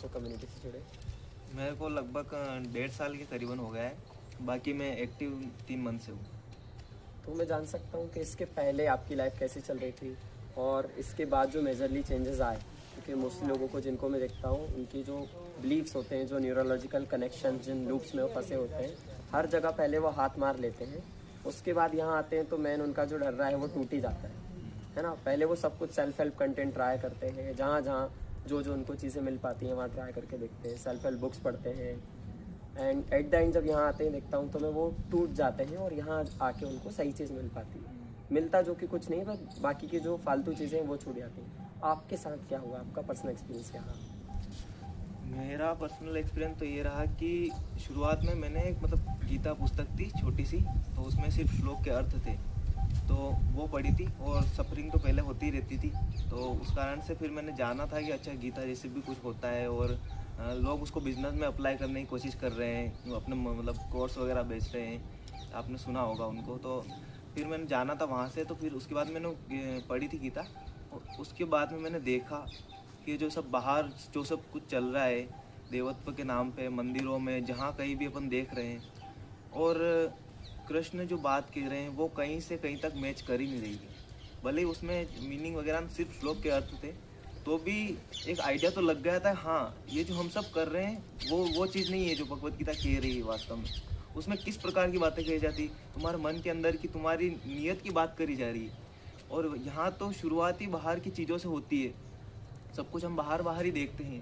आपको कम्युनिटी से जुड़े? मेरे को लगभग 1.5 साल के करीबन हो गया है। बाकी मैं एक्टिव 3 मंथ से हूँ। तो मैं जान सकता हूँ कि इसके पहले आपकी लाइफ कैसी चल रही थी और इसके बाद जो मेजरली चेंजेस आए? क्योंकि मोस्टली लोगों को जिनको मैं देखता हूँ उनकी जो बिलीव्स होते हैं, जो न्यूरोलॉजिकल कनेक्शन जिन लूप्स में वो फंसे होते हैं, हर जगह पहले वो हाथ मार लेते हैं, उसके बाद यहाँ आते हैं तो मेन उनका जो डर रहा है वो टूट ही जाता है ना। पहले वो सब कुछ सेल्फ हेल्प कंटेंट ट्राई करते हैं, जहाँ जहाँ जो जो उनको चीज़ें मिल पाती हैं वहाँ ट्राई करके देखते हैं, सेल्फ हेल्प बुक्स पढ़ते हैं, एंड एट द एंड जब यहाँ आते हैं देखता हूँ तो मैं वो टूट जाते हैं और यहाँ आके उनको सही चीज़ मिल पाती है। मिलता जो कि कुछ नहीं, बस बाकी की जो फालतू चीज़ें हैं वो छूट जाती हैं। आपके साथ क्या हुआ? आपका पर्सनल एक्सपीरियंस क्या रहा? मेरा पर्सनल एक्सपीरियंस तो ये रहा कि शुरुआत में मैंने एक गीता पुस्तक थी छोटी सी, तो उसमें सिर्फ श्लोक के अर्थ थे, तो वो पढ़ी थी। और सफरिंग तो पहले होती ही रहती थी, तो उस कारण से फिर मैंने जाना था कि अच्छा गीता जैसे भी कुछ होता है और लोग उसको बिजनेस में अप्लाई करने की कोशिश कर रहे हैं, अपने कोर्स वगैरह बेच रहे हैं, आपने सुना होगा उनको। तो फिर मैंने जाना था वहाँ से, तो फिर उसके बाद मैंने पढ़ी थी गीता। और उसके बाद में मैंने देखा कि जो सब बाहर जो सब कुछ चल रहा है देवत्व के नाम पे मंदिरों में, जहाँ कहीं भी अपन देख रहे हैं, और कृष्ण जो बात कह रहे हैं वो कहीं से कहीं तक मैच कर ही नहीं रही है। भले ही उसमें मीनिंग वगैरह सिर्फ श्लोक के अर्थ थे, तो भी एक आइडिया तो लग गया था, हाँ ये जो हम सब कर रहे हैं वो चीज़ नहीं है जो भगवत गीता कह रही है वास्तव में। उसमें किस प्रकार की बातें कही जाती, तुम्हारे मन के अंदर की तुम्हारी नीयत की बात करी जा रही है। और यहाँ तो शुरुआती बाहर की चीज़ों से होती है, सब कुछ हम बाहर बाहर ही देखते हैं,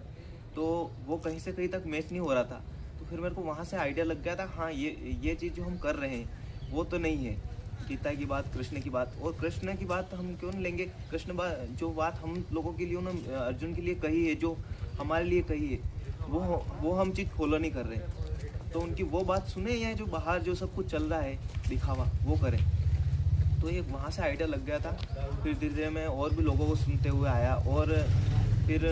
तो वो कहीं से कहीं तक मैच नहीं हो रहा था। तो फिर मेरे को वहाँ से आइडिया लग गया था, हाँ ये चीज़ जो हम कर रहे हैं वो तो नहीं है गीता की बात, कृष्ण की बात। और कृष्ण की बात हम क्यों नहीं लेंगे? कृष्ण जो बात हम लोगों के लिए उन्होंने अर्जुन के लिए कही है, जो हमारे लिए कही है, वो हम चीज़ फॉलो नहीं कर रहे। तो उनकी वो बात सुने या जो बाहर जो सब कुछ चल रहा है दिखावा वो करें। तो ये वहाँ से आइडिया लग गया था। फिर धीरे धीरे मैं और भी लोगों को सुनते हुए आया, और फिर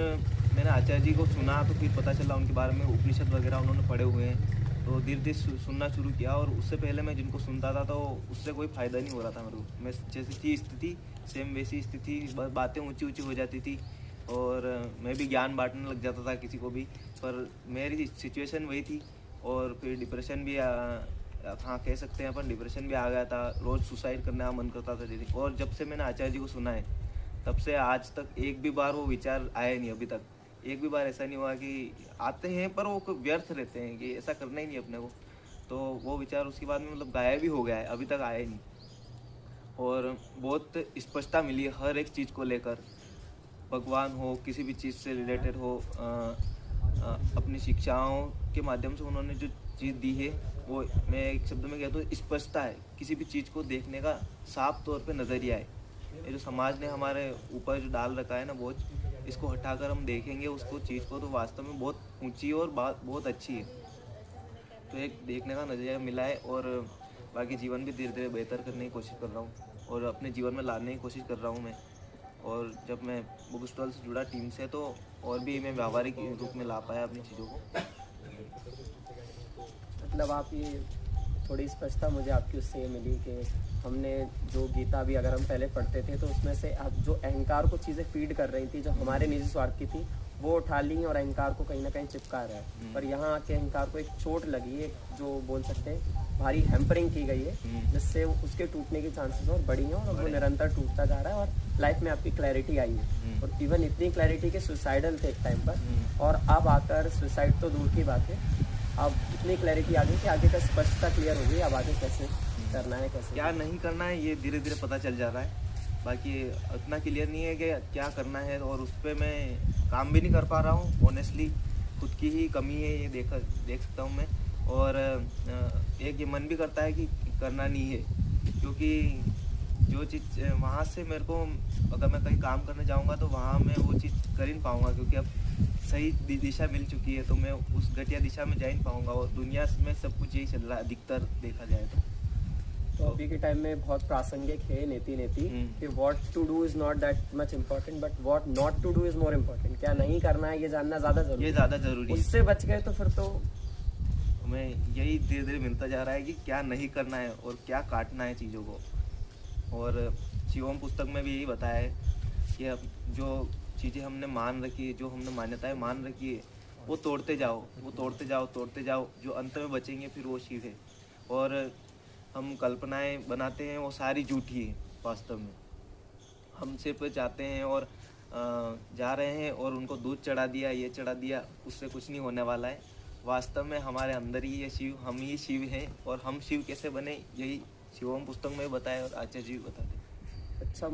मैंने आचार्य जी को सुना, तो फिर पता चला उनके बारे में, उपनिषद वगैरह उन्होंने पढ़े हुए हैं, तो धीरे धीरे सुनना शुरू किया। और उससे पहले मैं जिनको सुनता था तो उससे कोई फ़ायदा नहीं हो रहा था मेरे को। मैं जैसी थी स्थिति सेम वैसी स्थिति, बातें ऊंची ऊंची हो जाती थी, और मैं भी ज्ञान बांटने लग जाता था किसी को भी, पर मेरी सिचुएशन वही थी। और फिर डिप्रेशन भी हाँ कह सकते हैं अपन, डिप्रेशन भी आ गया था, रोज़ सुसाइड करने का मन करता था दीदी। और जब से मैंने आचार्य जी को सुना है तब से आज तक एक भी बार वो विचार आया नहीं। अभी तक एक भी बार ऐसा नहीं हुआ कि आते हैं पर वो व्यर्थ रहते हैं कि ऐसा करना ही नहीं अपने को। तो वो विचार उसके बाद में गायब ही हो गया है, अभी तक आया ही नहीं। और बहुत स्पष्टता मिली है हर एक चीज़ को लेकर, भगवान हो, किसी भी चीज़ से रिलेटेड हो, अपनी शिक्षाओं के माध्यम से उन्होंने जो चीज़ दी है वो, मैं एक शब्द में कहता हूँ, स्पष्टता है। किसी भी चीज़ को देखने का साफ तौर पे नज़रिया है। ये जो समाज ने हमारे ऊपर जो डाल रखा है ना बोझ, इसको हटाकर हम देखेंगे उसको चीज़ को, तो वास्तव में बहुत ऊंची और बात बहुत अच्छी है। तो एक देखने का नज़रिया मिला है, और बाकी जीवन भी धीरे धीरे बेहतर करने की कोशिश कर रहा हूँ और अपने जीवन में लाने की कोशिश कर रहा हूँ मैं। और जब मैं बुक स्टॉल से जुड़ा टीम से, तो और भी मैं व्यावहारिक रूप में ला पाया अपनी चीज़ों को। मतलब आप ये थोड़ी स्पष्टता मुझे आपकी उससे ये मिली कि हमने जो गीता भी अगर हम पहले पढ़ते थे तो उसमें से अब जो अहंकार को चीज़ें फीड कर रही थी, जो हमारे निजी स्वार्थ की थी, वो उठा ली और अहंकार को कहीं ना कहीं चिपका रहा है। पर यहाँ आके अहंकार को एक चोट लगी है, जो बोल सकते हैं भारी हैम्परिंग की गई है, जिससे उसके टूटने की चांसेस और बढ़ी हैं, और वो निरंतर टूटता जा रहा है। और लाइफ में आपकी क्लैरिटी आई है, और इवन इतनी क्लैरिटी के सुसाइडल थे एक टाइम पर, और अब आकर सुसाइड तो दूर की बात है, अब इतनी क्लैरिटी आ गई कि आगे का स्पष्टता क्लियर हो गई। अब आगे कैसे करना है, कैसे क्या नहीं करना है, ये धीरे धीरे पता चल जा रहा है। बाकी उतना क्लियर नहीं है कि क्या करना है, और उस पर मैं काम भी नहीं कर पा रहा हूँ। ऑनेस्टली खुद की ही कमी है, ये देख सकता हूँ मैं। और एक ये मन भी करता है कि करना नहीं है, क्योंकि जो चीज़ वहाँ से मेरे को, अगर मैं कहीं काम करने जाऊँगा तो वहाँ मैं वो चीज़ कर ही नहीं पाऊँगा, क्योंकि अब सही दिशा मिल चुकी है, तो मैं उस घटिया दिशा में जा ही नहीं पाऊँगा। और दुनिया में सब कुछ यही चल रहा है अधिकतर देखा जाए तो अभी के टाइम में बहुत प्रासंगिक है नेति कि what to do is not that much important, but what not to do is more important. क्या नहीं करना है ये जानना ज़्यादा जरूरी, ये ज़्यादा जरूरी है। उससे बच गए तो फिर तो हमें यही धीरे धीरे मिलता जा रहा है कि क्या नहीं करना है और क्या काटना है चीज़ों को। और शिवम पुस्तक में भी यही बताया है कि अब जो चीज़ें हमने मान रखी है, जो हमने मान्यताएं मान रखी है, वो तोड़ते जाओ, वो तोड़ते जाओ, तोड़ते जाओ, जो अंत में बचेंगे फिर वो शिव है। और हम कल्पनाएं बनाते हैं वो सारी झूठी है वास्तव में। हम सिर्फ जाते हैं और जा रहे हैं और उनको दूध चढ़ा दिया, ये चढ़ा दिया, उससे कुछ नहीं होने वाला है। वास्तव में हमारे अंदर ही ये शिव, हम ही शिव हैं। और हम शिव कैसे बने, यही शिवम पुस्तक में बताया और आचार्य जी भी बताते हैं। अच्छा